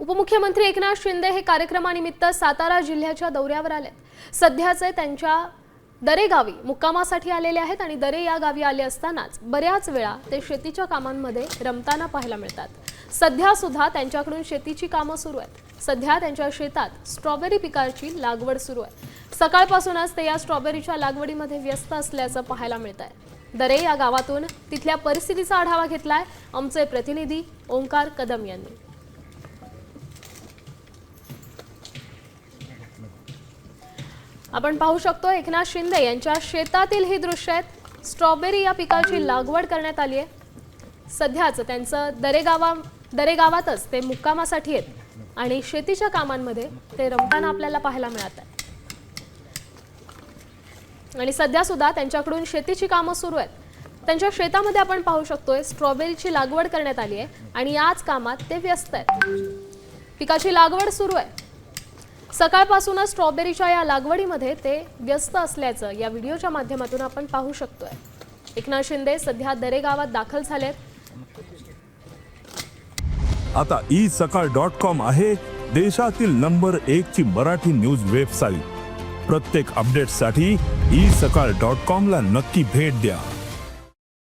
उपमुख्यमंत्री एकनाथ शिंदे हे कार्यक्रमानिमित्त सातारा जिल्ह्याच्या दौऱ्यावर आले। सध्याचे त्यांच्या दरे गावी मुक्कामासाठी आलेले आहेत आणि दरे या गावी आले असतानाच बऱ्याच वेळा ते शेतीच्या कामांमध्ये रमताना पाहायला मिळतात। सध्या सुद्धा त्यांच्याकडून शेतीची कामं सुरू आहेत। सध्या त्यांच्या शेतात स्ट्रॉबेरी पिकाची लागवड सुरू आहे। सकाळपासूनच ते या स्ट्रॉबेरीच्या लागवडीमध्ये व्यस्त असल्याचं पाहायला मिळतंय। दरे या गावातून तिथल्या परिस्थितीचा आढावा घेतलाय आमचे प्रतिनिधी ओंकार कदम यांनी। आपण पाहू शकतो एकनाथ शिंदे यांच्या शेतातील ही दृश्य आहेत। स्ट्रॉबेरी या पिकाची लागवड करण्यात आली आहे। सध्याच त्यांचं दरे गावातच ते मुक्कामासाठी आहेत आणि शेतीच्या कामांमध्ये ते रमताना आपल्याला पाहायला मिळत आहे। आणि सध्या सुद्धा त्यांच्याकडून शेतीची कामं सुरू आहेत। त्यांच्या शेतामध्ये आपण पाहू शकतोय स्ट्रॉबेरीची लागवड करण्यात आली आहे आणि याच कामात ते व्यस्त आहेत। पिकाची लागवड सुरू आहे। सकाळपासूनच स्ट्रॉबेरीच्या या लागवडीमध्ये ते व्यस्त असल्याचं या व्हिडिओच्या माध्यमातून आपण पाहू शकतोय। एकनाथ शिंदे सध्या दरे गावात दाखल झालेत। आता isakal.com आहे देशातील नंबर 1 ची मराठी न्यूज वेबसाईट। प्रत्येक अपडेटसाठी isakal.com ला नक्की भेट द्या।